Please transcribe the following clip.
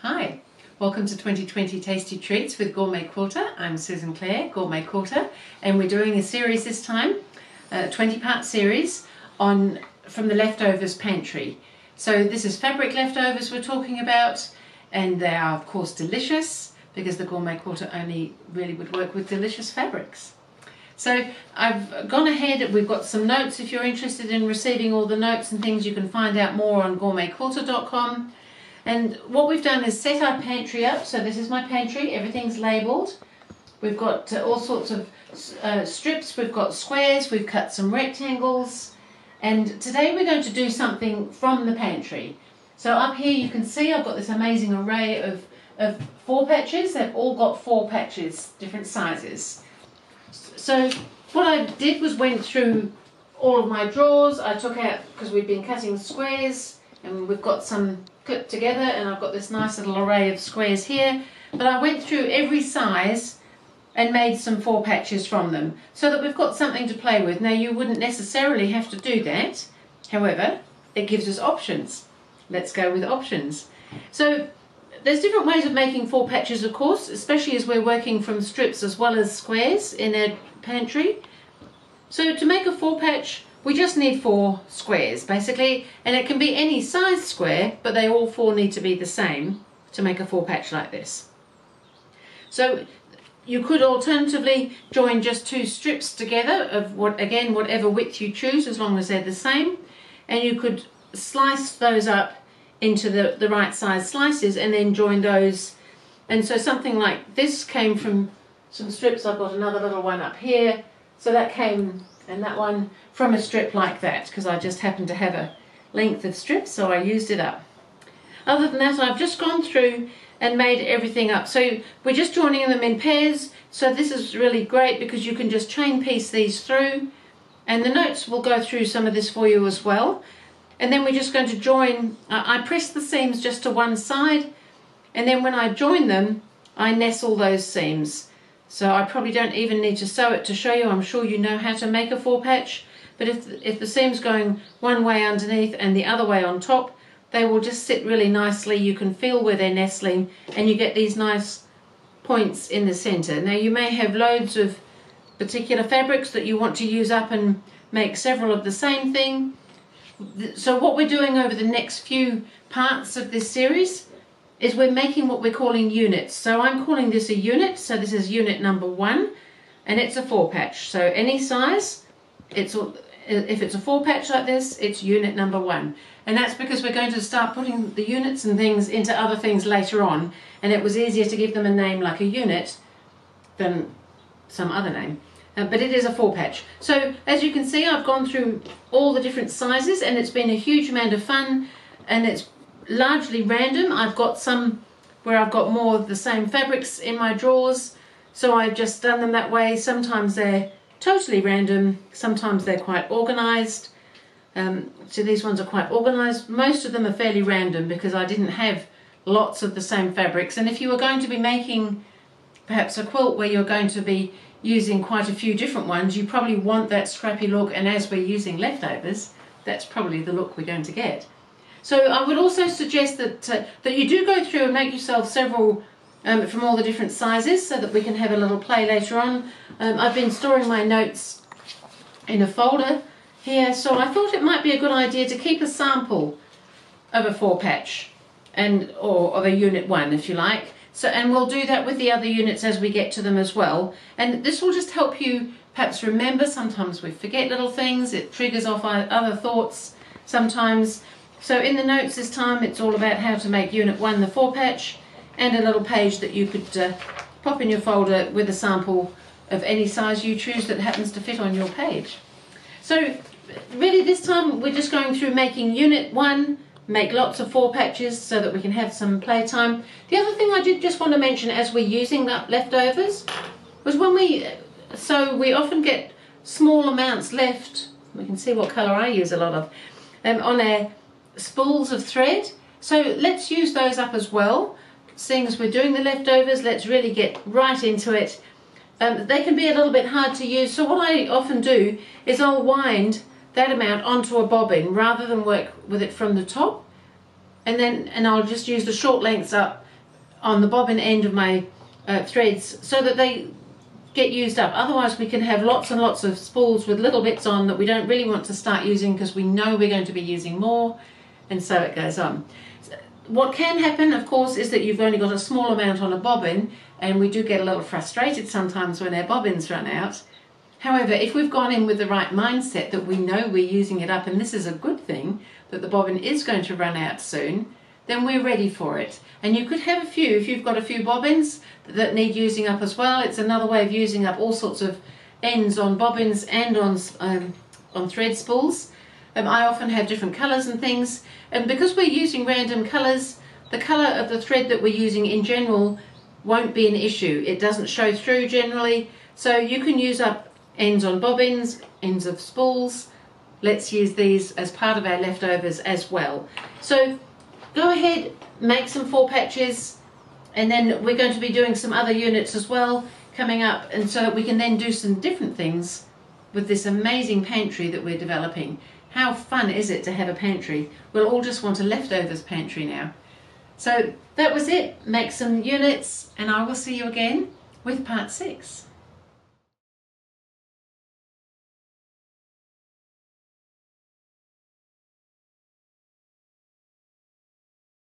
Hi, welcome to 2020 Tasty Treats with GourmetQuilter. I'm Susan Clare, GourmetQuilter, and we're doing a series this time, a 20-part series from the Leftovers Pantry. So this is fabric leftovers we're talking about, and they are of course delicious because the GourmetQuilter only really would work with delicious fabrics. So I've gone ahead, we've got some notes. If you're interested in receiving all the notes and things, you can find out more on gourmetquilter.com. And what we've done is set our pantry up. So this is my pantry, everything's labelled. We've got all sorts of strips, we've got squares, we've cut some rectangles. And today we're going to do something from the pantry. So up here you can see I've got this amazing array of 4 patches. They've all got 4 patches, different sizes. So what I did was went through all of my drawers. I took out, because we've been cutting squares, and we've got some clipped together, and I've got this nice little array of squares here. But I went through every size and made some 4 patches from them so that we've got something to play with. Now you wouldn't necessarily have to do that, however it gives us options. Let's go with options. So there's different ways of making 4 patches, of course, especially as we're working from strips as well as squares in our pantry. So to make a 4 patch, we just need 4 squares basically, and it can be any size square, but they all 4 need to be the same to make a 4 patch like this. So you could alternatively join just 2 strips together of whatever width you choose, as long as they're the same, and you could slice those up into the right size slices and then join those. And so something like this came from some strips. I've got another little one up here, so that came, and that one from a strip like that, because I just happened to have a length of strips, so I used it up. Other than that, I've just gone through and made everything up. So we're just joining them in pairs, so this is really great because you can just chain piece these through, and the notes will go through some of this for you as well. And then we're just going to join, I press the seams just to one side, and then when I join them I nestle those seams. So I probably don't even need to sew it to show you. I'm sure you know how to make a 4 patch, but if the seam's going one way underneath and the other way on top, they will just sit really nicely. You can feel where they're nestling, and you get these nice points in the center. Now you may have loads of particular fabrics that you want to use up and make several of the same thing. So what we're doing over the next few parts of this series is we're making what we're calling units. So I'm calling this a unit, so this is unit number 1, and it's a 4 patch. So any size, if it's a 4 patch like this, it's unit number 1. And that's because we're going to start putting the units and things into other things later on, and it was easier to give them a name like a unit than some other name. But it is a 4 patch. So as you can see, I've gone through all the different sizes, and it's been a huge amount of fun, and it's largely random. I've got some where I've got more of the same fabrics in my drawers, so I've just done them that way. Sometimes they're totally random, sometimes they're quite organized. So these ones are quite organized. Most of them are fairly random because I didn't have lots of the same fabrics. And if you were going to be making perhaps a quilt where you're going to be using quite a few different ones, you probably want that scrappy look, and as we're using leftovers, that's probably the look we're going to get. So I would also suggest that you do go through and make yourself several from all the different sizes, so that we can have a little play later on. I've been storing my notes in a folder here, so I thought it might be a good idea to keep a sample of a 4 patch, or of a unit 1 if you like. So, and we'll do that with the other units as we get to them as well. And this will just help you perhaps remember. Sometimes we forget little things, it triggers off other thoughts sometimes. So in the notes this time, it's all about how to make unit 1 the 4 patch, and a little page that you could pop in your folder with a sample of any size you choose that happens to fit on your page. So really this time we're just going through making unit 1, make lots of 4 patches so that we can have some playtime. The other thing I did just want to mention as we're using up leftovers was when we often get small amounts left. We can see what colour I use a lot of on our spools of thread. So let's use those up as well. Seeing as we're doing the leftovers, let's really get right into it. They can be a little bit hard to use, so what I often do is I'll wind that amount onto a bobbin rather than work with it from the top, and I'll just use the short lengths up on the bobbin end of my threads so that they get used up. Otherwise we can have lots and lots of spools with little bits on that we don't really want to start using because we know we're going to be using more, and so it goes on. What can happen, of course, is that you've only got a small amount on a bobbin, and we do get a little frustrated sometimes when our bobbins run out. However, if we've gone in with the right mindset that we know we're using it up and this is a good thing, that the bobbin is going to run out soon, then we're ready for it. And you could have a few, if you've got a few bobbins that need using up as well. It's another way of using up all sorts of ends on bobbins and on thread spools. I often have different colours and things, and because we're using random colours, the colour of the thread that we're using in general won't be an issue. It doesn't show through generally, so you can use up ends on bobbins, ends of spools. Let's use these as part of our leftovers as well. So go ahead, make some 4 patches, and then we're going to be doing some other units as well coming up, and so that we can then do some different things with this amazing pantry that we're developing. How fun is it to have a pantry? We'll all just want a leftovers pantry now. So that was it. Make some units, and I will see you again with part 6.